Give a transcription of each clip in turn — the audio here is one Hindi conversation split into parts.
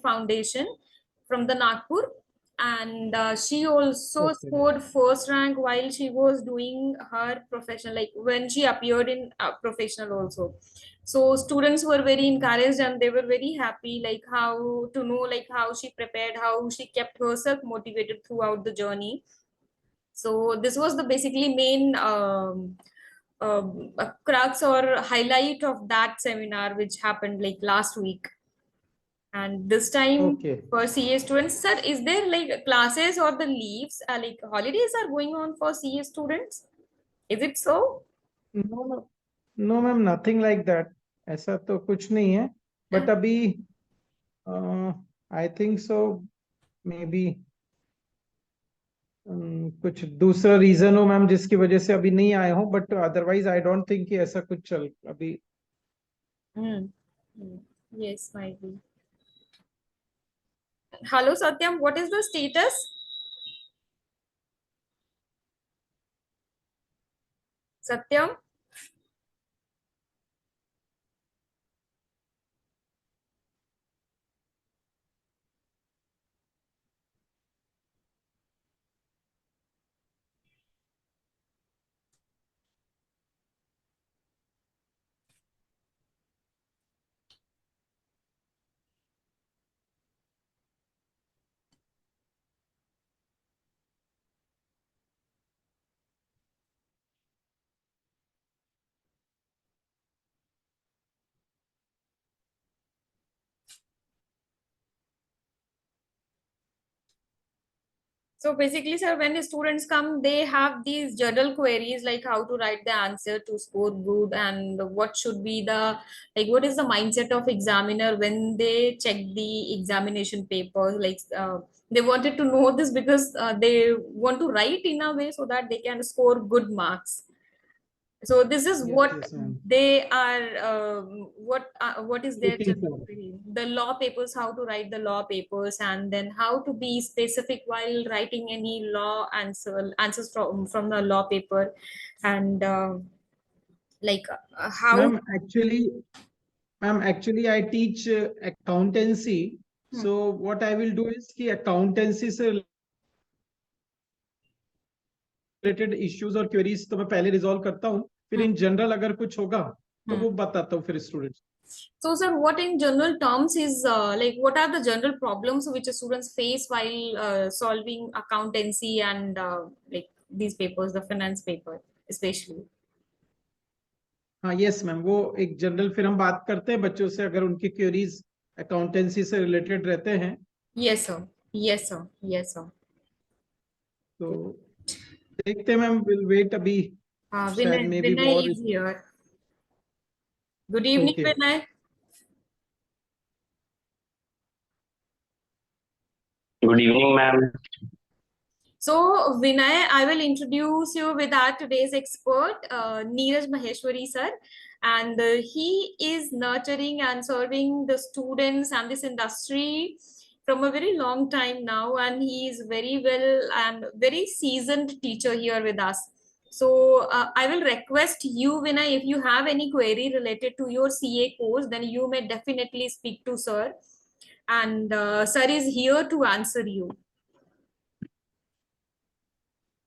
Foundation from the Nagpur, and she also Okay. scored first rank while she was doing her professional, like when she appeared in professional also. So students were very encouraged and they were very happy, like how to know like how she prepared, how she kept herself motivated throughout the journey. So this was the basically main crux or highlight of that seminar which happened like last week. And this time Okay. for CA students, sir, is there like classes or the leaves, like holidays are going on for CA students? Is it so? No, no, no, ma'am, nothing like that. ऐसा तो कुछ नहीं है. But अभी I think so, maybe कुछ दूसरा रीजन हो मैम जिसकी वजह से अभी नहीं आए हो. But otherwise I don't think कि ऐसा कुछ चल अभी. Hmm. Yes, might be. Hello, Satyam. What is the status? Satyam? So basically, sir, when the students come, they have these general queries like how to write the answer to score good, and what should be the, like what is the mindset of examiner when they check the examination paper. Like they wanted to know this because they want to write in a way so that they can score good marks. So this is Yes, what yes, ma'am. they are, what is their Looking general for. query. The law papers, how to write the law papers, and then how to be specific while writing any law answers from the law paper, and like how. Ma'am, actually I teach accountancy. Hmm. So what I will do is कि accountancy से related issues और queries तो मैं पहले resolve करता हूँ. फिर Hmm. in general अगर कुछ होगा तो Hmm. वो बताता हूँ फिर students. So, sir, what in general terms is like what are the general problems which the students face while solving accountancy and like these papers, the finance paper, especially? हाँ, यस मैम, वो एक जनरल फिर हम बात करते हैं बच्चों से अगर उनकी क्वेरीज अकाउंटेंसी से रिलेटेड रहते हैं Yes, sir. Yes, sir. Yes, sir. तो देखते हैं मैम. विल वेट अभी. शायद Vinay, मे बी Vinay और. is here. Good evening, okay. Vinay. Good evening, ma'am. So, Vinay, I will introduce you with our today's expert, Neeraj Maheshwari, sir. And he is nurturing and serving the students and this industry from a very long time now. And he is very well and very seasoned teacher here with us. So, I will request you, Vinay, if you have any query related to your CA course, then you may definitely speak to sir. And sir is here to answer you.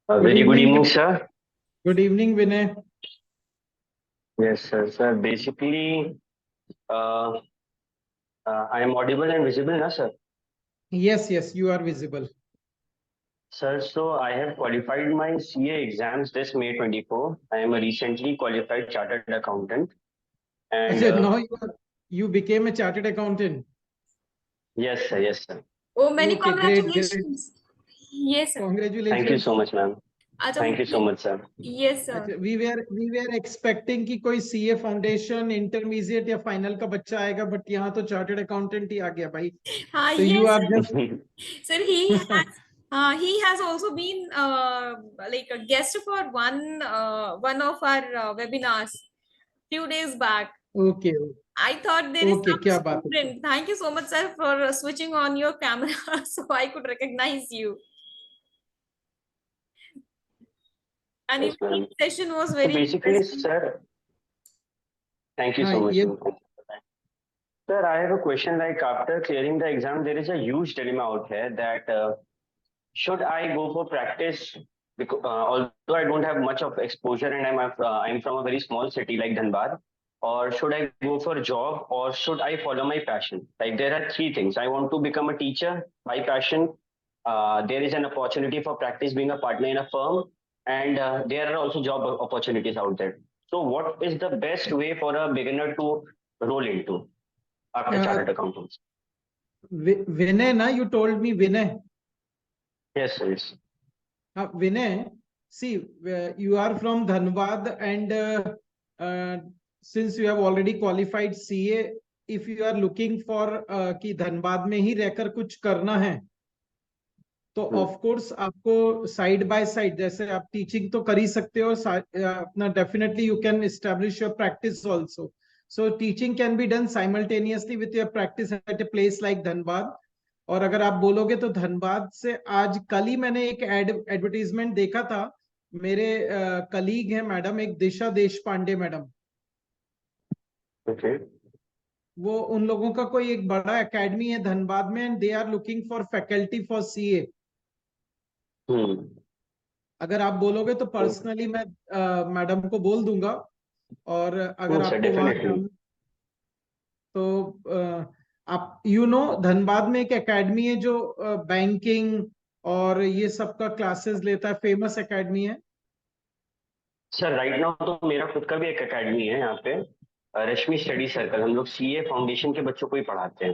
Very good evening, sir. Good evening Vinay. Yes, sir. Sir, basically, uh, I am audible and visible, na, sir? Yes yes, you are visible. Sir, so I have qualified my CA exams this May 24. I am a recently qualified chartered accountant. And अच्छा, now you became a chartered accountant. yes, sir. Yes, sir. Oh, many okay, great great. congratulations. Yes, sir. Thank you congratulation. so much, ma'am. Acha, Thank you so much, sir. yes, sir. अच्छा, वी वेर एक्सपेक्टिंग कि कोई सीए फाउंडेशन इंटरमीडिएट या फाइनल का बच्चा आएगा, बट यहाँ तो चार्टर्ड अकाउंटेंट ही आ गया भाई. तो you Yes, are sir. Just. Sir, he has also been like a guest for one of our webinars few days back. Okay I thought there is okay, some क्या बात है. student. Thank you so much, sir, for switching on your camera so I could recognize you. And Yes, evening ma'am. session was So very basically, interesting. sir, thank you हाँ so much, ये. ma'am. Sir, I have a question. Like after clearing the exam, there is a huge dilemma out here that should I go for practice? Because although I don't have much of exposure and I'm from a very small city like Dhanbad, or should I go for a job, or should I follow my passion? Like there are three things. I want to become a teacher by passion. There is an opportunity for practice being a partner in a firm, and there are also job opportunities out there. So, what is the best way for a beginner to roll into after Uh, chartered accountants? Vinay, na, you told me Vinay. Yes, sir. Yes. Vinay, see, you are from Dhanbad, and since you have already qualified CA, if you are looking for कि धनबाद में ही रहकर कुछ करना है, तो ऑफ कोर्स आपको साइड बाय साइड, जैसे आप टीचिंग तो कर ही सकते हो अपना, definitely you can establish your practice also. So teaching can be done simultaneously with your practice eight a place like Dhanbad. और अगर आप बोलोगे तो धनबाद से आज कल ही मैंने एक एडवर्टीजमेंट देखा था. मेरे कलीग हैं मैडम, एक दिशा देश पांडे मैडम. Okay. वो उन लोगों का कोई एक बड़ा एकेडमी है धनबाद में, and they are looking for faculty for CA. अगर आप बोलोगे तो पर्सनली मैं मैडम को बोल दूंगा. और अगर आपको वहां जाना तो आप धनबाद में एक एकेडमी है जो बैंकिंग और ये सब का क्लासेस लेता है, फेमस एकेडमी है. सर राइट नाउ तो मेरा खुद का भी एक एकेडमी है यहाँ पे, रश्मि स्टडी सर्कल. हम लोग सीए फाउंडेशन के बच्चों को ही पढ़ाते हैं.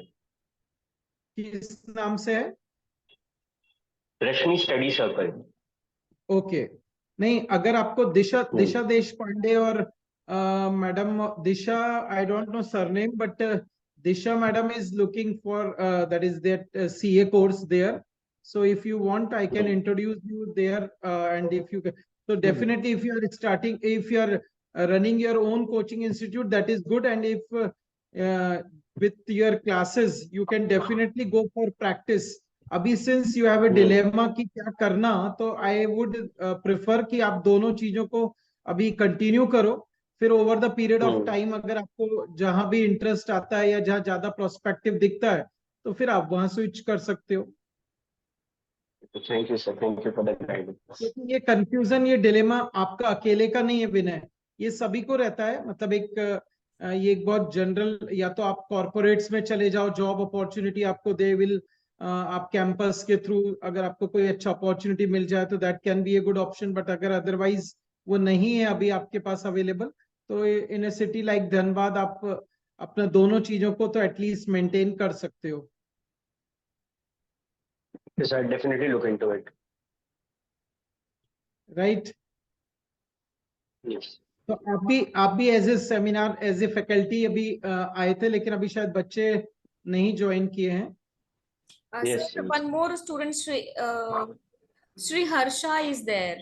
किस नाम से है? Rashmi study circle. ओके. नहीं, अगर आपको दिशा देश पांडे और madam Disha, I don't know surname, but Disha madam is looking for that is there CA course there. So if you want, I can introduce you there, and if you so definitely if you are starting, if you are running your own coaching institute, that is good. And if with your classes you can definitely go for practice. अभी since you have a dilemma कि क्या करना, तो I would prefer कि आप दोनों चीजों को अभी कंटिन्यू करो. फिर over the period of time अगर आपको जहां भी इंटरेस्ट आता है या जहां ज्यादा प्रोस्पेक्टिव दिखता है, तो फिर आप वहां स्विच कर सकते हो. Thank you sir, thank you for that guidance. ये कंफ्यूजन, ये डिलेमा आपका अकेले का नहीं है विनय, ये सभी को रहता है. मतलब ये एक बहुत जनरल, या तो आप कॉर्पोरेट्स में चले जाओ, जॉब अपॉर्चुनिटी आपको दे विल, आप कैंपस के थ्रू अगर आपको कोई अच्छा अपॉर्चुनिटी मिल जाए तो that can be a good option. But अगर अदरवाइज वो नहीं है अभी आपके पास अवेलेबल, तो इन ए सिटी लाइक धनबाद आप अपना दोनों चीजों को तो एटलीस्ट मेंटेन कर सकते हो. Yes, I'll definitely look into it. Right. Yes. तो आप भी as a seminar, as a faculty अभी आए थे, लेकिन अभी शायद बच्चे नहीं ज्वाइन किए हैं. Yes, Sir, yes. one more student, Shri Harsha is there.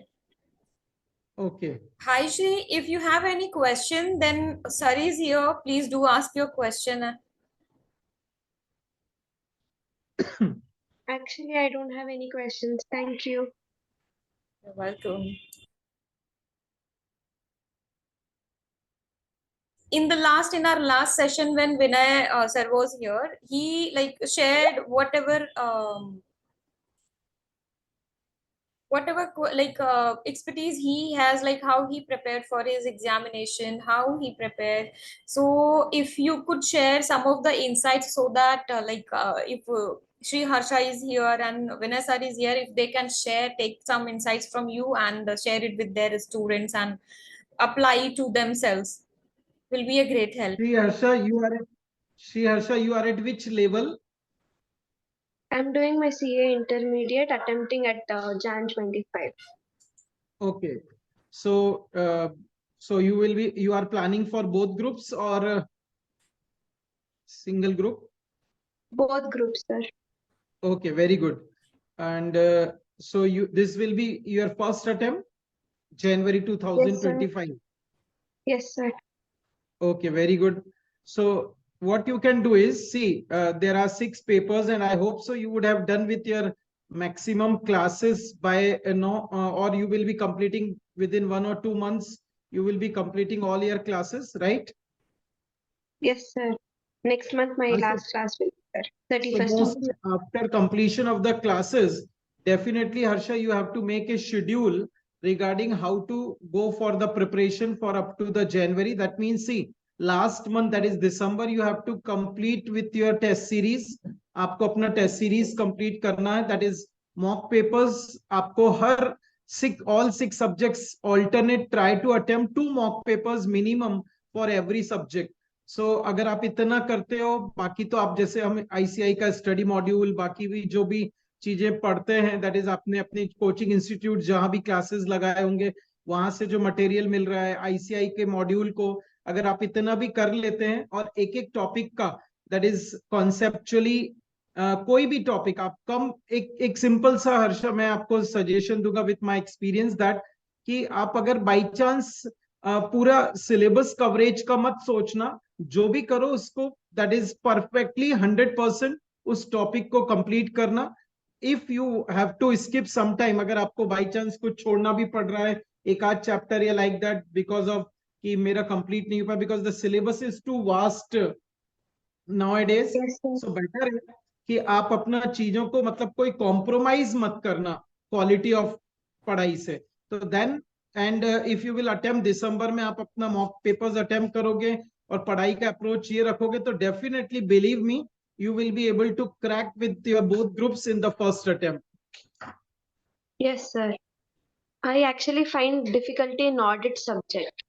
Okay. Hi Shri, if you have any question, then sir is here. Please do ask your question. Actually, I don't have any questions. Thank you. You're welcome. In our last session, when Vinay sir was here, he like shared whatever expertise he has, like how he prepared for his examination, how he prepared. So if you could share some of the insights, so that if Shri Harsha is here and Vinay sir is here, if they can take some insights from you and share it with their students and apply it to themselves, will be a great help. Shri Harsha, you are at which level? I'm doing my CA intermediate, attempting at Jan 25. Okay. So, you are planning for both groups or single group? Both groups, sir. Okay, very good. And so this will be your first attempt, January 2025. Yes, sir. Okay, very good. So what you can do is, see, there are 6 papers, and I hope so you would have done with your maximum classes by or you will be completing within 1 or 2 months. You will be completing all your classes, right? Yes, sir. Next month, my last class will be there. So 31st. mostly after completion of the classes, definitely Harsha, you have to make a schedule regarding how to go for the preparation for up to the January. That means, see, last month, that is December, you have to complete with your test series. आपको अपना test series complete करना है. That is mock papers. आपको हर all six subjects alternate try to attempt 2 mock papers minimum for every subject. सो अगर आप इतना करते हो, बाकी तो आप जैसे हम आईसीआई का स्टडी मॉड्यूल, बाकी भी जो भी चीजें पढ़ते हैं, दैट इज आपने अपने कोचिंग इंस्टीट्यूट जहां भी क्लासेस लगाए होंगे वहां से जो मटेरियल मिल रहा है आईसीआई के मॉड्यूल को, अगर आप इतना भी कर लेते हैं और एक एक टॉपिक का दैट इज कॉन्सेप्चुअली कोई भी टॉपिक आप कम एक सिंपल सा हर्षा मैं आपको सजेशन दूंगा विथ माय एक्सपीरियंस दैट कि आप अगर बाई चांस पूरा सिलेबस कवरेज का मत सोचना, जो भी करो उसको दैट इज परफेक्टली 100% उस टॉपिक को कंप्लीट करना. If you have to skip some time, अगर आपको बाई चांस कुछ छोड़ना भी पड़ रहा है एक आध चैप्टर या लाइक दैट बिकॉज ऑफ कि मेरा कंप्लीट नहीं हो पाया because the syllabus is too vast nowadays, so better है कि आप अपना चीजों को मतलब कोई कॉम्प्रोमाइज मत करना क्वालिटी ऑफ पढ़ाई से. तो then and if you will attempt दिसंबर में आप अपना मॉक पेपर्स अटेम्प्ट करोगे और पढ़ाई का अप्रोच ये रखोगे तो definitely believe me you will be able to crack with your both groups in the first attempt. Yes, sir. I actually find difficulty in audit subject.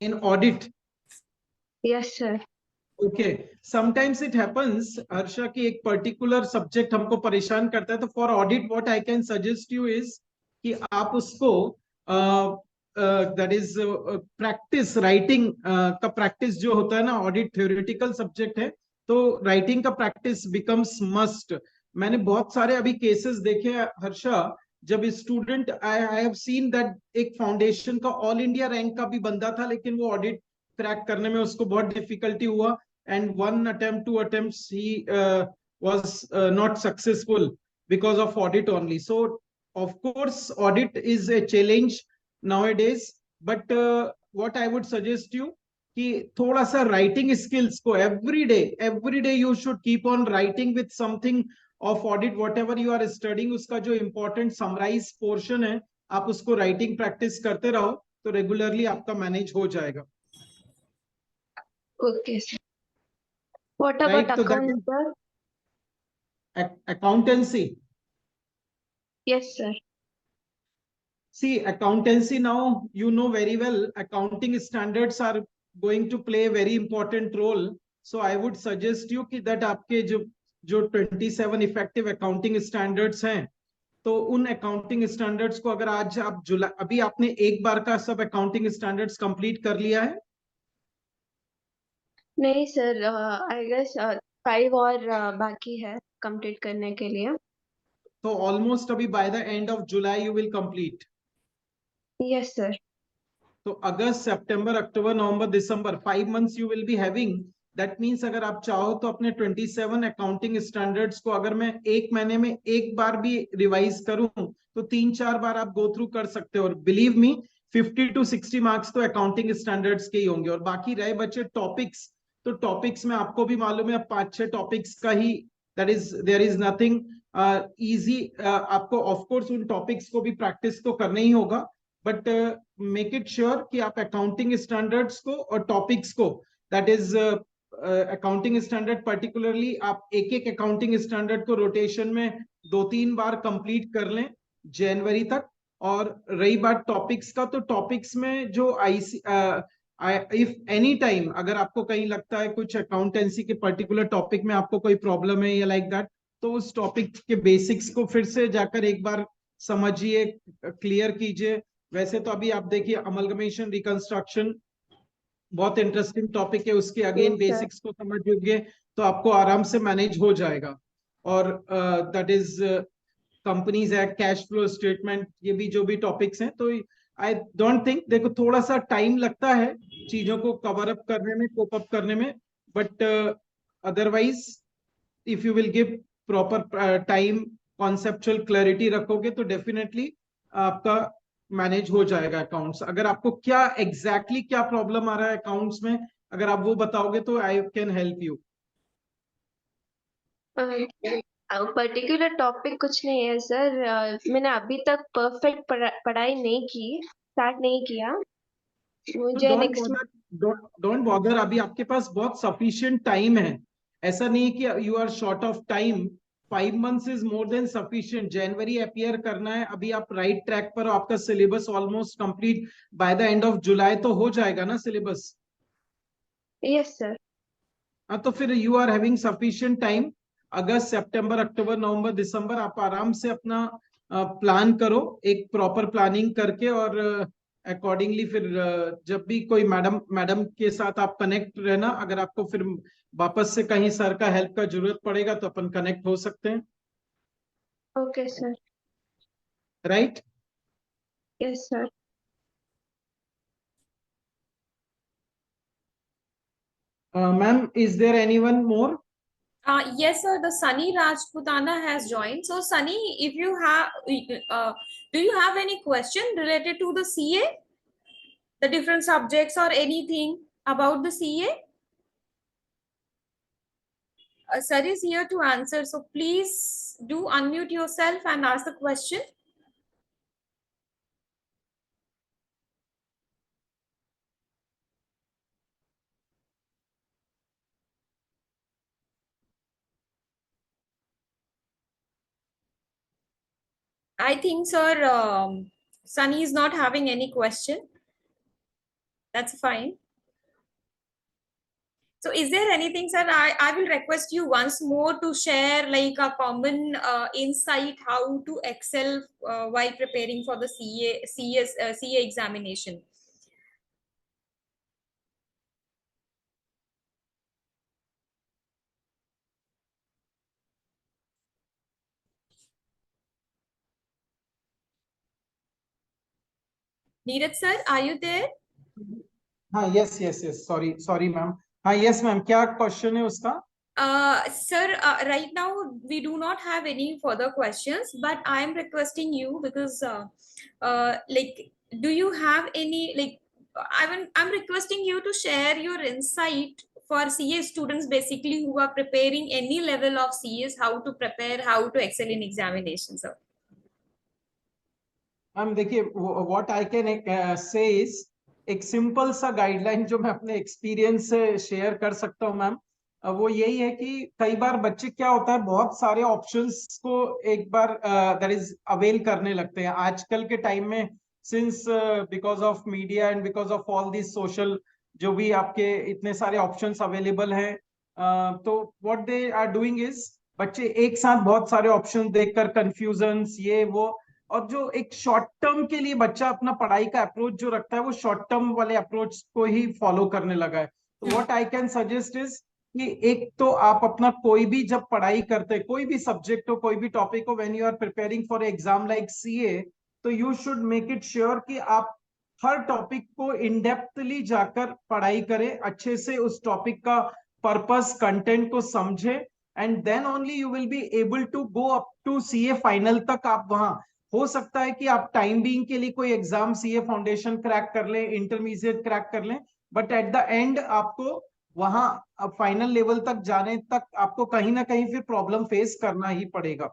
In audit? Yes, sir. Okay. Sometimes it happens, Harsha, कि एक particular subject हमको परेशान करता है, तो for audit what I can suggest you is कि आप उसको that is practice writing का practice जो होता है ना, audit theoretical subject है तो राइटिंग का प्रैक्टिस बिकम्स मस्ट. मैंने बहुत सारे अभी केसेस देखे हर्षा, जब student I have seen that एक फाउंडेशन का ऑल इंडिया रैंक का भी बंदा था लेकिन वो ऑडिट क्रैक करने में उसको बहुत डिफिकल्टी हुआ and one attempt two attempts ही was not successful because of audit only. So of course audit is a challenge nowadays, but what I would suggest you कि थोड़ा सा राइटिंग स्किल्स को every day you should keep on writing with something of audit whatever you are studying. उसका जो इंपॉर्टेंट समराइज पोर्शन है आप उसको राइटिंग प्रैक्टिस करते रहो तो रेगुलरली आपका मैनेज हो जाएगा. Okay sir. What about account sir? Accountancy? Yes, sir. See, accountancy now, you know very well, accounting standards are going to play a very important role. So I would suggest you कि that आपके जो 27 effective accounting standards हैं, तो उन accounting standards को अगर आज आप अभी आपने एक बार का सब accounting standards complete कर लिया है? नहीं सर, आई गेस 5 और बाकी है कंप्लीट करने के लिए. तो ऑलमोस्ट अभी bye the end of July you will complete. Yes sir. तो अगस्त, सितंबर, अक्टूबर, नवंबर, दिसंबर 5 months you will be having. That means अगर आप चाहो तो अपने 27 अकाउंटिंग स्टैंडर्ड्स को अगर मैं एक महीने में एक बार भी रिवाइज करूं तो 3-4 बार आप गो थ्रू कर सकते हो. और बिलीव मी 50 to 60 मार्क्स तो अकाउंटिंग स्टैंडर्ड्स के ही होंगे. और बाकी रहे बच्चे टॉपिक्स, तो टॉपिक्स में आपको भी मालूम है 5-6 टॉपिक्स का ही that is there is nothing easy. आपको ऑफ कोर्स उन टॉपिक्स को भी प्रैक्टिस तो करना ही होगा, बट मेक इट श्योर कि आप अकाउंटिंग स्टैंडर्ड्स को और टॉपिक्स को that is accounting standard particularly आप एक अकाउंटिंग स्टैंडर्ड को रोटेशन में 2-3 बार कंप्लीट कर लें जनवरी तक. और रही बात टॉपिक्स का, तो टॉपिक्स में जो इफ एनी टाइम अगर आपको कहीं लगता है कुछ अकाउंटेंसी के पर्टिकुलर टॉपिक में आपको कोई प्रॉब्लम है या लाइक दैट, तो उस टॉपिक के बेसिक्स को फिर से जाकर एक बार समझिए, क्लियर कीजिए. वैसे तो अभी आप देखिए अमलगमेशन रिकंस्ट्रक्शन बहुत इंटरेस्टिंग टॉपिक है, उसके अगेन बेसिक्स को समझोगे तो आपको आराम से मैनेज हो जाएगा. और that is companies act, cash flow statement, ये भी जो भी टॉपिक्स हैं, तो आई डोंट थिंक, देखो थोड़ा सा टाइम लगता है चीजों को कवर अप करने में, कोप अप करने में, but otherwise if you will give proper time, conceptual clarity रखोगे तो डेफिनेटली आपका मैनेज हो जाएगा अकाउंट्स. अगर आपको क्या एग्जैक्टली क्या प्रॉब्लम आ रहा है अकाउंट्स में, अगर आप वो बताओगे तो I can help you. Particular topic कुछ नहीं है सर। मैंने अभी तक परफेक्ट पढ़ाई नहीं की, स्टार्ट नहीं किया। मुझे don't next bother, don't bother, अभी आपके पास बहुत सफिशिएंट टाइम है। ऐसा नहीं है कि you are short of time. 5 months is more than sufficient. जनवरी अपीयर करना है, अभी आप राइट ट्रैक पर हो, आपका syllabus almost complete. By the end of जुलाई तो हो जाएगा ना सिलेबस। Yes sir. हाँ, तो फिर you are having sufficient time. अगस्त, सितंबर, अक्टूबर, नवंबर, दिसंबर आप आराम से अपना प्लान करो, एक प्रॉपर प्लानिंग करके, और अकॉर्डिंगली फिर जब भी कोई मैडम मैडम के साथ आप कनेक्ट रहना। अगर आपको फिर वापस से कहीं सर का हेल्प का जरूरत पड़ेगा तो अपन कनेक्ट हो सकते हैं। Okay sir. Right? Yes sir. Ma'am, is there anyone more? Yes, sir. The Sunny Rajputana has joined. So, Sunny, if you have, do you have any question related to the CA, the different subjects, or anything about the CA? Sir is here to answer. So, please do unmute yourself and ask the question. I think, sir, Sunny is not having any question. That's fine. So is there anything, sir? I will request you once more to share like a common insight how to excel while preparing for the CA examination. Neeraj sir, are you there? हाँ, yes yes yes, sorry sorry ma'am. हाँ, यस मैम, क्या क्वेश्चन है उसका? Sir, right now we do not have any further questions, but I am requesting you because, like, do you have any like? I'm requesting you to share your insight for CA students, basically who are preparing any level of CAs, how to prepare, how to excel in examinations, sir. Ma'am देखिए, what I can say is, एक सिंपल सा गाइडलाइन जो मैं अपने एक्सपीरियंस से शेयर कर सकता हूँ मैम। वो यही है कि कई बार बच्चे, क्या होता है, बहुत सारे ऑप्शंस को एक बार दैट इज अवेल करने लगते हैं आजकल के टाइम में, since because of media and because of all this social, जो भी आपके इतने सारे ऑप्शंस अवेलेबल हैं। तो what they are doing is, बच्चे एक साथ बहुत सारे ऑप्शन देखकर कंफ्यूजन्स, ये वो, और जो एक शॉर्ट टर्म के लिए बच्चा अपना पढ़ाई का अप्रोच जो रखता है, वो शॉर्ट टर्म वाले अप्रोच को ही फॉलो करने लगा है। तो what I can suggest is कि एक तो आप अपना कोई भी जब पढ़ाई करते, कोई भी सब्जेक्ट हो, कोई भी टॉपिक हो, when you are preparing for exam like CA, तो you should make it sure कि आप हर टॉपिक को इन डेप्थली जाकर पढ़ाई करें, अच्छे से उस टॉपिक का पर्पस, कंटेंट को समझे, and then only you will be able to go up to CA final तक। आप वहां, हो सकता है कि आप टाइम बीइंग के लिए कोई एग्जाम सीए फाउंडेशन क्रैक कर लें, इंटरमीडिएट क्रैक कर लें, बट एट द एंड आपको वहां फाइनल लेवल तक जाने तक आपको कहीं ना कहीं फिर प्रॉब्लम फेस करना ही पड़ेगा।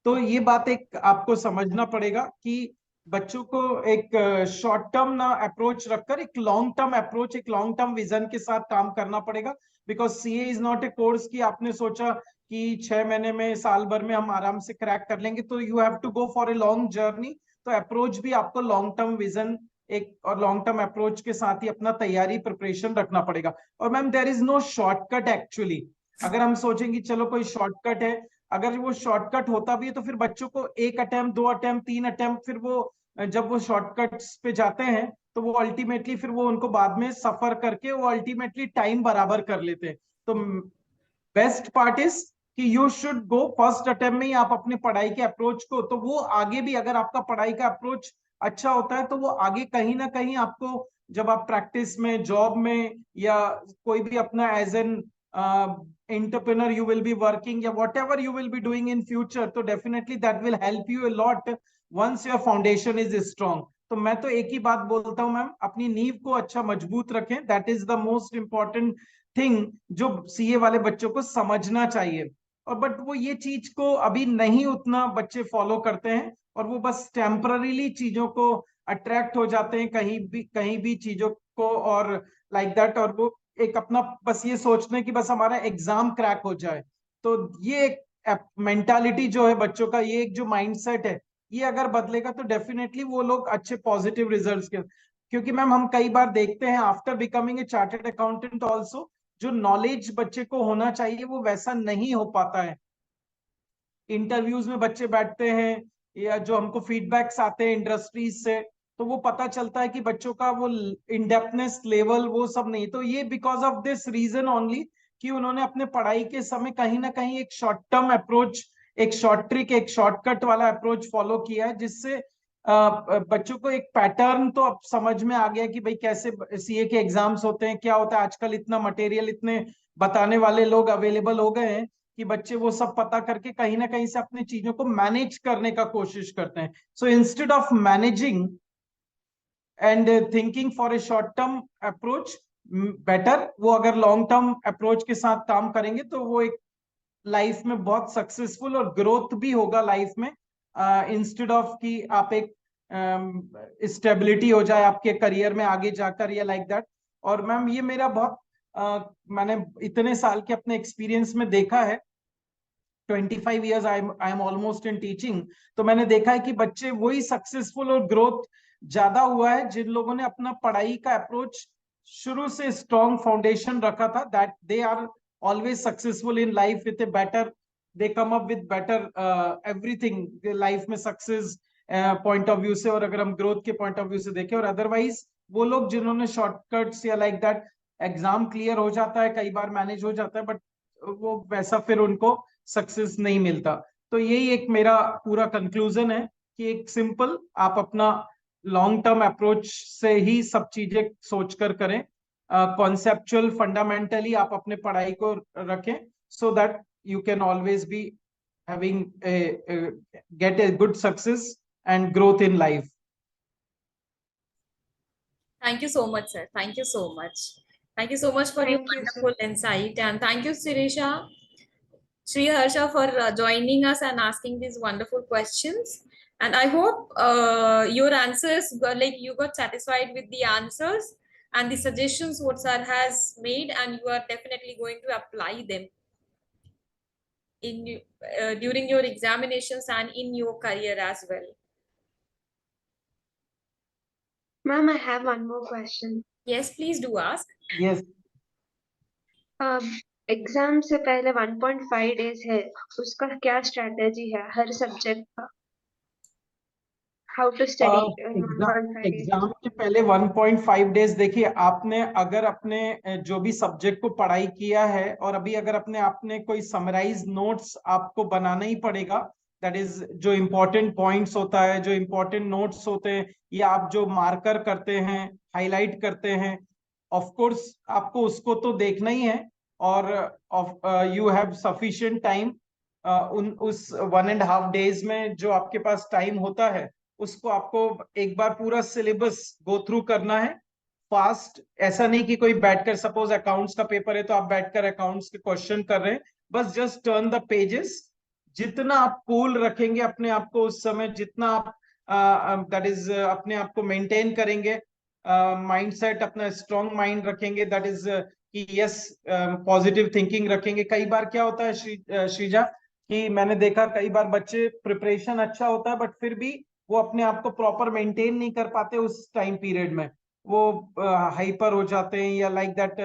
तो ये बात एक आपको समझना पड़ेगा कि बच्चों को एक शॉर्ट टर्म ना अप्रोच रखकर एक लॉन्ग टर्म अप्रोच, एक लॉन्ग टर्म विजन के साथ काम करना पड़ेगा। Because CA is not a course कि आपने सोचा कि 6 महीने में, साल भर में हम आराम से क्रैक कर लेंगे। तो you have to go for a long journey. तो अप्रोच भी आपको लॉन्ग टर्म विजन एक और लॉन्ग टर्म अप्रोच के साथ ही अपना तैयारी, प्रिपरेशन रखना पड़ेगा। और ma'am, there is no shortcut actually. अगर हम सोचेंगे चलो कोई शॉर्टकट है, अगर वो शॉर्टकट होता भी है तो फिर बच्चों को 1 अटेम्प्ट, 2 अटेम्प्ट, 3 अटेम्प्ट, फिर वो जब वो शॉर्टकट्स पे जाते हैं तो वो अल्टीमेटली फिर वो उनको बाद में सफर करके वो अल्टीमेटली टाइम बराबर कर लेते हैं। तो बेस्ट पार्ट इज कि you should go first attempt में ही आप अपने पढ़ाई के अप्रोच को, तो वो आगे भी, अगर आपका पढ़ाई का अप्रोच अच्छा होता है तो वो आगे कहीं ना कहीं आपको, जब आप प्रैक्टिस में, जॉब में, या कोई भी अपना as an entrepreneur you will be working, या whatever you will be doing in future, so definitely that will help you a lot once your foundation is strong. तो मैं तो एक ही बात बोलता हूँ मैम, अपनी नींव को अच्छा मजबूत रखें, that is the most important thing जो सीए वाले बच्चों को समझना चाहिए। और बट वो ये चीज को अभी नहीं उतना बच्चे फॉलो करते हैं, और वो बस टेम्पररीली चीजों को अट्रैक्ट हो जाते हैं कहीं भी चीजों को, और लाइक दैट, और वो एक अपना बस ये सोचते हैं कि बस हमारा एग्जाम क्रैक हो जाए। तो ये एक मेंटालिटी जो है बच्चों का, ये एक जो माइंडसेट है, ये अगर बदलेगा तो डेफिनेटली वो लोग अच्छे पॉजिटिव रिजल्ट्स के, क्योंकि मैम हम कई बार देखते हैं after becoming a chartered accountant also, जो नॉलेज बच्चे को होना चाहिए वो वैसा नहीं हो पाता है। इंटरव्यूज में बच्चे बैठते हैं या जो हमको फीडबैक्स आते हैं इंडस्ट्रीज से, तो वो पता चलता है कि बच्चों का वो इनडेप्थनेस लेवल वो सब नहीं। तो ये because of this reason only, कि उन्होंने अपने पढ़ाई के समय कहीं ना कहीं एक शॉर्ट टर्म अप्रोच, एक शॉर्ट ट्रिक, एक शॉर्टकट वाला अप्रोच फॉलो किया है, जिससे बच्चों को एक पैटर्न तो अब समझ में आ गया कि भाई कैसे सीए के एग्जाम्स होते हैं, क्या होता है। आजकल इतना मटेरियल, इतने बताने वाले लोग अवेलेबल हो गए हैं कि बच्चे वो सब पता करके कहीं ना कहीं से अपनी चीजों को मैनेज करने का कोशिश करते हैं। So instead of managing and thinking for a short term approach, better वो अगर लॉन्ग टर्म अप्रोच के साथ काम करेंगे तो वो एक लाइफ में बहुत सक्सेसफुल और ग्रोथ भी होगा लाइफ में, इंस्टेड ऑफ कि आप एक स्टेबिलिटी हो जाए आपके करियर में आगे जाकर, या लाइक दैट। और मैम ये मेरा बहुत मैंने इतने साल के अपने एक्सपीरियंस में देखा है, 25 years I am almost in teaching. तो मैंने देखा है कि बच्चे वही सक्सेसफुल और ग्रोथ ज्यादा हुआ है जिन लोगों ने अपना पढ़ाई का अप्रोच शुरू से स्ट्रॉन्ग फाउंडेशन रखा था, that they are always successful in life with a better, they come up with better everything life में सक्सेस पॉइंट ऑफ व्यू से, और अगर हम ग्रोथ के पॉइंट ऑफ व्यू से देखें। और अदरवाइज वो लोग जिन्होंने शॉर्टकट्स या लाइक दैट, एग्जाम क्लियर हो जाता है कई बार, मैनेज हो जाता है, बट वो वैसा फिर उनको सक्सेस नहीं मिलता। तो यही एक मेरा पूरा कंक्लूजन है कि एक सिंपल, आप अपना लॉन्ग टर्म अप्रोच से ही सब चीजें सोचकर करें, कॉन्सेप्चुअल फंडामेंटली आप अपने पढ़ाई को रखें, so that you can always be having gate a good success and growth in life. Thank you so much, sir. Thank you so much. Thank you so much for your Thank you, sir. wonderful insight. And thank you, Sirisha, Sri Harsha, for joining us and asking these wonderful questions. And I hope your answers, like you got satisfied with the answers and the suggestions what sir has made, and you are definitely going to apply them in during your examinations and in your career as well. Ma'am, I have one more question. Yes, please do ask. Yes exam से पहले 1.5 डेज है, उसका क्या स्ट्रेटेजी है हर सब्जेक्ट का? How to study in 1.5 days? Exam के पहले 1.5 डेज, देखिए आपने अगर अपने जो भी सब्जेक्ट को पढ़ाई किया है, और अभी अगर अपने आपने कोई समराइज नोट्स आपको बनाना ही पड़ेगा, दैट इज जो इम्पोर्टेंट पॉइंट्स होता है, जो इम्पोर्टेंट नोट्स होते हैं, या आप जो मार्कर करते हैं, हाईलाइट करते हैं, ऑफ कोर्स आपको उसको तो देखना ही है। और यू हैव सफिशिएंट टाइम, उस 1.5 डेज में जो आपके पास टाइम होता है, उसको आपको एक बार पूरा सिलेबस गो थ्रू करना है फास्ट। ऐसा नहीं कि कोई बैठकर, सपोज अकाउंट्स का पेपर है तो आप बैठकर अकाउंट्स के क्वेश्चन कर रहे हैं, बस जस्ट टर्न द पेजेस। जितना आप कूल रखेंगे अपने आप को उस समय, जितना आप दैट इज अपने आप को मेंटेन करेंगे, माइंडसेट अपना स्ट्रॉन्ग माइंड रखेंगे, दैट इज कि यस पॉजिटिव थिंकिंग रखेंगे। कई बार क्या होता है श्रीजा, कि मैंने देखा कई बार बच्चे प्रिपरेशन अच्छा होता है बट फिर भी वो अपने आप को प्रॉपर मेंटेन नहीं कर पाते उस टाइम पीरियड में, वो हाइपर हो जाते हैं, या लाइक दैट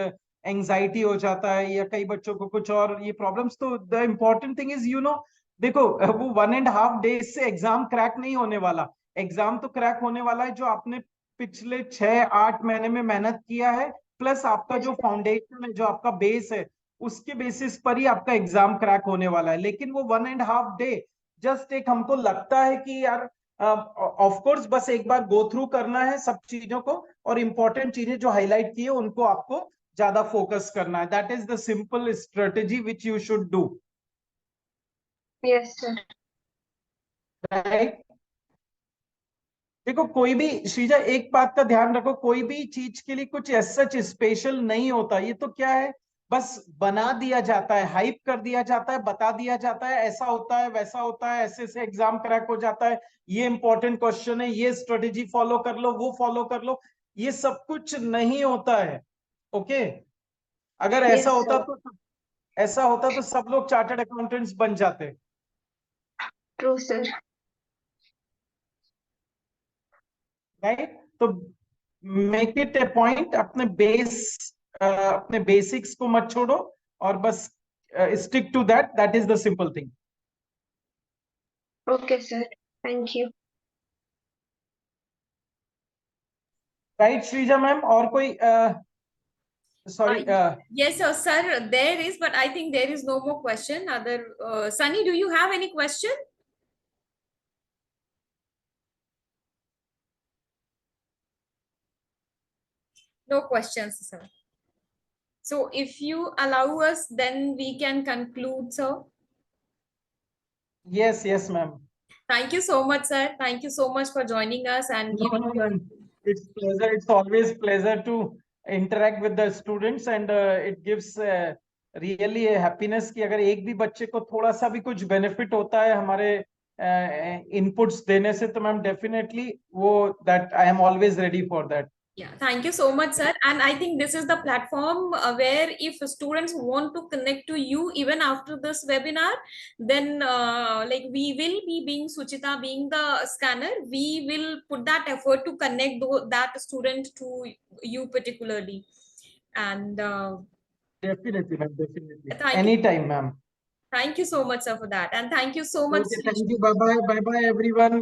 एंजाइटी हो जाता है, या कई बच्चों को कुछ और ये प्रॉब्लम्स। तो the important thing is, you know, देखो वो 1.5 डेज से एग्जाम क्रैक नहीं होने वाला। एग्जाम तो क्रैक होने वाला है जो आपने पिछले 6-8 महीने में मेहनत किया है, प्लस आपका जो फाउंडेशन है, जो आपका बेस है, उसके बेसिस पर ही आपका एग्जाम क्रैक होने वाला है। लेकिन वो 1.5 डे जस्ट एक हमको लगता है कि यार ऑफ कोर्स बस एक बार गो थ्रू करना है सब चीजों को, और इंपॉर्टेंट चीजें जो हाईलाइट की है उनको आपको ज्यादा फोकस करना है। That is the simple strategy which you should do, yes sir. Right? देखो कोई भी श्रीजा, एक बात का ध्यान रखो, कोई भी चीज के लिए कुछ सच स्पेशल नहीं होता। ये तो क्या है, बस बना दिया जाता है, हाइप कर दिया जाता है, बता दिया जाता है ऐसा होता है वैसा होता है, ऐसे से एग्जाम क्रैक हो जाता है, ये इंपॉर्टेंट क्वेश्चन है, ये स्ट्रेटेजी फॉलो कर लो, वो फॉलो कर लो। ये सब कुछ नहीं होता है। ओके, अगर यस सर, ऐसा होता तो सब लोग चार्टर्ड अकाउंटेंट्स बन जाते। True sir. राइट, तो मेक इट ए पॉइंट, अपने बेसिक्स को मत छोड़ो, और बस stick to that, that is the simple thing. Okay sir, thank you. Right Shreeja ma'am, और कोई sorry Yes, sir, there is, but I think there is no more question. Sunny, do you have any question? No questions, sir. So if you allow us, then we can conclude, sir. yes ma'am. Thank you so much, sir. Thank you so much for joining us and No, giving. no, no. It's always pleasure to interact with the students, and it gives really a happiness कि अगर एक भी बच्चे को थोड़ा सा भी कुछ बेनिफिट होता है हमारे इनपुट्स देने से, तो मैम डेफिनेटली वो, that I am always ready for that. Yeah, thank you so much, sir. And I think this is the platform where if students want to connect to you even after this webinar, then like we will be being Suchita, being the scanner, we will put that effort to connect that student to you particularly. And definitely ma'am, definitely, thank you. Any time ma'am. Thank you so much, sir, for that. And thank you so much. Okay, thank you, bye bye, bye bye everyone.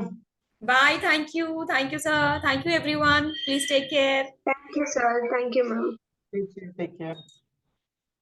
Bye. Thank you. Thank you, sir. Thank you, everyone. Please take care. Thank you, sir. Thank you, ma'am. Take care.